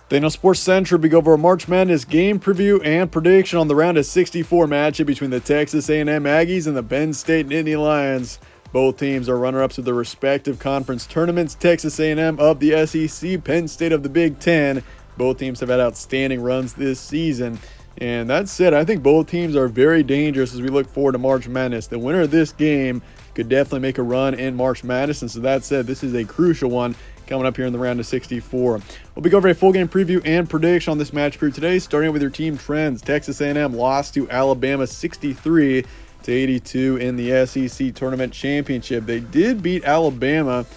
Daniel Sports Central, we go over a March Madness game preview and prediction on the round of 64 matchup between the Texas A&M Aggies and the Penn State Nittany Lions. Both teams are runner-ups of their respective conference tournaments. Texas A&M of the SEC, Penn State of the Big Ten. Both teams have had outstanding runs this season. And that said, I think both teams are very dangerous as we look forward to March Madness. The winner of this game could definitely make a run in March Madness. And so that said, this is a crucial one coming up here in the round of 64. We'll be going over a full game preview and prediction on this match preview today, starting with your team trends. Texas A&M lost to Alabama 63-82 in the SEC Tournament Championship. They did beat Alabama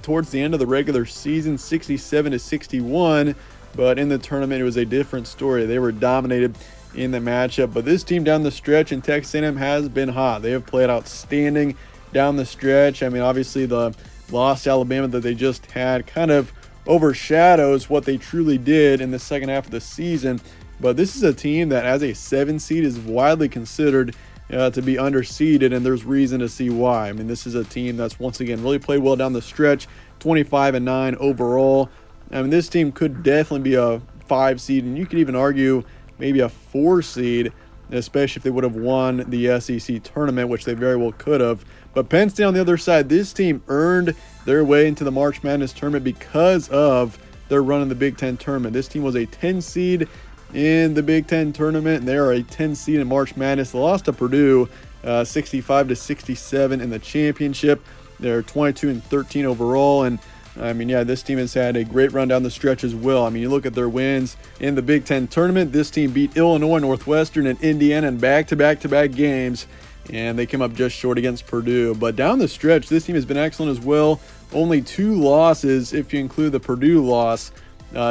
towards the end of the regular season, 67-61, but in the tournament it was a different story. They were dominated in the matchup, but this team down the stretch in Texas A&M has been hot. They have played outstanding down the stretch. I mean, obviously the loss to Alabama that they just had kind of overshadows what they truly did in the second half of the season. But this is a team that, as a 7 seed, is widely considered to be underseeded, and there's reason to see why. I mean, this is a team that's once again really played well down the stretch, 25-9 overall. I mean, this team could definitely be a 5 seed, and you could even argue maybe a 4 seed, especially if they would have won the SEC tournament, which they very well could have. But Penn State on the other side, this team earned their way into the March Madness tournament because of their run in the Big Ten tournament. This team was a 10 seed in the Big Ten tournament, and they are a 10 seed in March Madness. They lost to Purdue 65-67 in the championship. They're 22-13 overall, and I mean, yeah, this team has had a great run down the stretch as well. I mean, you look at their wins in the Big Ten tournament. This team beat Illinois, Northwestern, and Indiana in back-to-back games, and they came up just short against Purdue. But down the stretch, this team has been excellent as well. Only 2 losses, if you include the Purdue loss,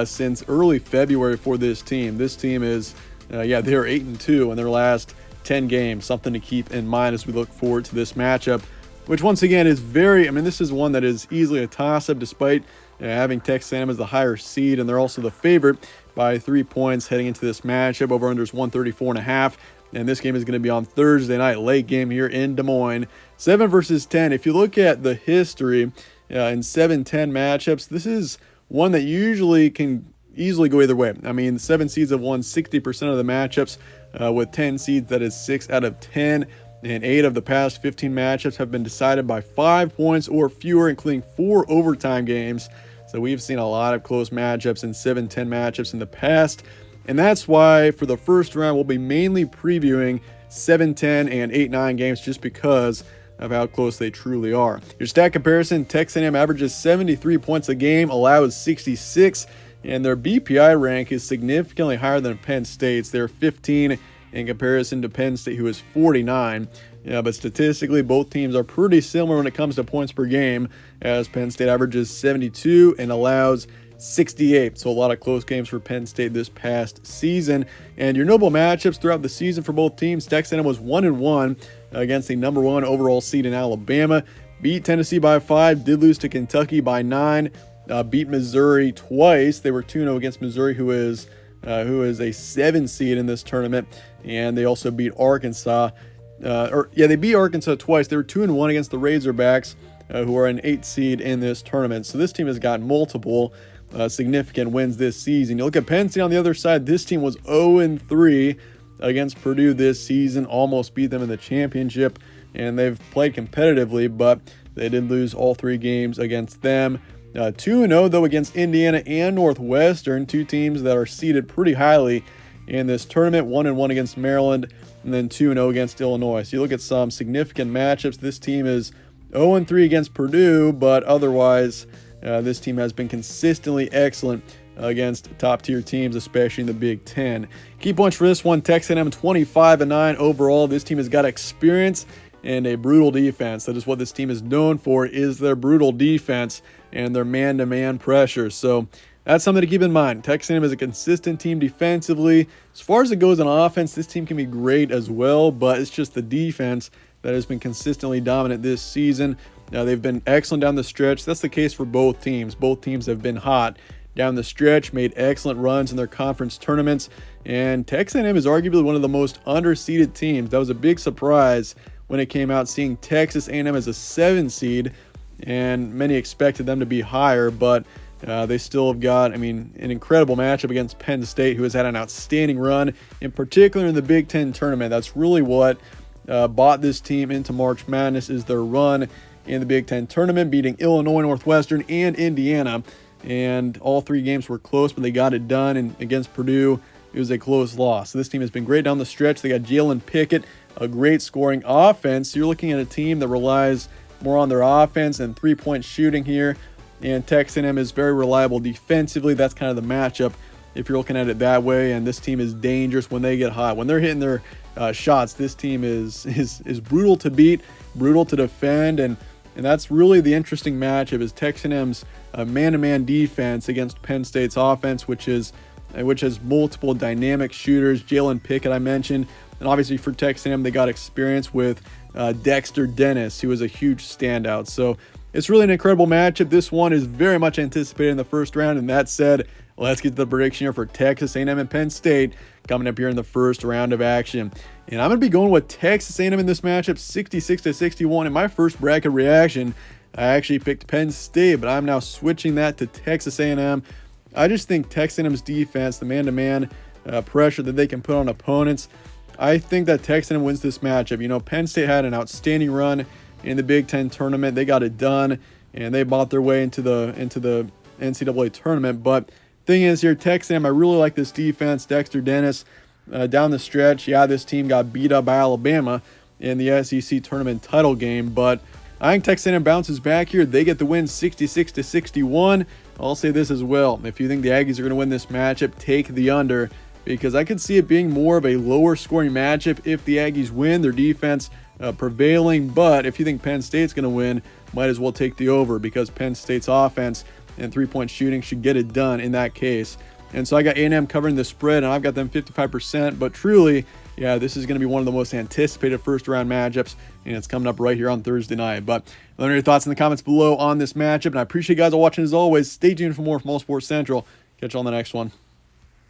since early February for this team. This team is, they're 8-2 in their last 10 games. Something to keep in mind as we look forward to this matchup, which once again is this is one that is easily a toss-up despite having Texas A&M as the higher seed, and they're also the favorite by 3 points heading into this matchup. Over-under is 134.5, and this game is going to be on Thursday night, late game here in Des Moines. 7 versus 10. If you look at the history in 7-10 matchups, this is one that usually can easily go either way. I mean, 7 seeds have won 60% of the matchups, with 10 seeds that is 6 out of 10. And 8 of the past 15 matchups have been decided by 5 points or fewer, including 4 overtime games. So we've seen a lot of close matchups in 7-10 matchups in the past. And that's why for the first round, we'll be mainly previewing 7-10 and 8-9 games just because of how close they truly are. Your stat comparison, Texas A&M averages 73 points a game, allows 66, and their BPI rank is significantly higher than Penn State's. They're 15 in comparison to Penn State, who is 49. But statistically, both teams are pretty similar when it comes to points per game, as Penn State averages 72 and allows 68. So a lot of close games for Penn State this past season. And your notable matchups throughout the season for both teams, Texas A&M was 1-1 against the number 1 overall seed in Alabama, beat Tennessee by 5, did lose to Kentucky by 9, beat Missouri twice. They were 2-0 against Missouri, who is a 7 seed in this tournament, and they also beat Arkansas. They beat Arkansas twice. They were 2-1 against the Razorbacks, who are an 8 seed in this tournament. So this team has got multiple significant wins this season. You look at Penn State on the other side. This team was 0-3 against Purdue this season, almost beat them in the championship, and they've played competitively, but they did lose all 3 games against them. 2-0 though against Indiana and Northwestern, 2 teams that are seeded pretty highly in this tournament. 1-1 against Maryland, and then 2-0 against Illinois. So you look at some significant matchups. This team is 0-3 against Purdue, but otherwise this team has been consistently excellent against top-tier teams, especially in the Big Ten. Key points for this one, Texas A&M 25-9 overall. This team has got experience and a brutal defense. That is what this team is known for, is their brutal defense and their man-to-man pressure. So that's something to keep in mind. Texas A&M is a consistent team defensively. As far as it goes on offense, this team can be great as well, but it's just the defense that has been consistently dominant this season. Now, they've been excellent down the stretch. That's the case for both teams. Both teams have been hot down the stretch, made excellent runs in their conference tournaments, and Texas A&M is arguably one of the most underseeded teams. That was a big surprise when it came out, seeing Texas A&M as a 7 seed, and many expected them to be higher, but They still have got, I mean, an incredible matchup against Penn State, who has had an outstanding run, in particular in the Big Ten tournament. That's really what bought this team into March Madness, is their run in the Big Ten tournament, beating Illinois, Northwestern, and Indiana. And all 3 games were close, but they got it done. And against Purdue, it was a close loss. So this team has been great down the stretch. They got Jalen Pickett, a great scoring offense. You're looking at a team that relies more on their offense and 3-point shooting here. And Texas A&M is very reliable defensively. That's kind of the matchup if you're looking at it that way. And this team is dangerous when they get hot. When they're hitting their shots, this team is brutal to beat, brutal to defend. And that's really the interesting matchup, is Texas A&M's man-to-man defense against Penn State's offense, which has multiple dynamic shooters. Jalen Pickett, I mentioned. And obviously for Texas A&M, they got experience with Dexter Dennis, who was a huge standout. So it's really an incredible matchup. This one is very much anticipated in the first round. And that said, let's get to the prediction here for Texas A&M and Penn State coming up here in the first round of action. And I'm going to be going with Texas A&M in this matchup, 66-61. In my first bracket reaction, I actually picked Penn State, but I'm now switching that to Texas A&M. I just think Texas A&M's defense, the man-to-man pressure that they can put on opponents, I think that Texas A&M wins this matchup. You know, Penn State had an outstanding run in the Big Ten tournament. They got it done, and they bought their way into the NCAA tournament. But thing is here, Texas A&M, I really like this defense. Dexter Dennis down the stretch. Yeah, this team got beat up by Alabama in the SEC tournament title game, but I think Texas A&M bounces back here. They get the win 66-61. I'll say this as well. If you think the Aggies are going to win this matchup, take the under, because I could see it being more of a lower scoring matchup if the Aggies win, their defense prevailing. But if you think Penn State's going to win, might as well take the over, because Penn State's offense and 3-point shooting should get it done in that case. And so I got A&M covering the spread, and I've got them 55%. But truly, yeah, this is going to be one of the most anticipated first-round matchups, and it's coming up right here on Thursday night. But let me know your thoughts in the comments below on this matchup, and I appreciate you guys all watching as always. Stay tuned for more from All Sports Central. Catch you on the next one.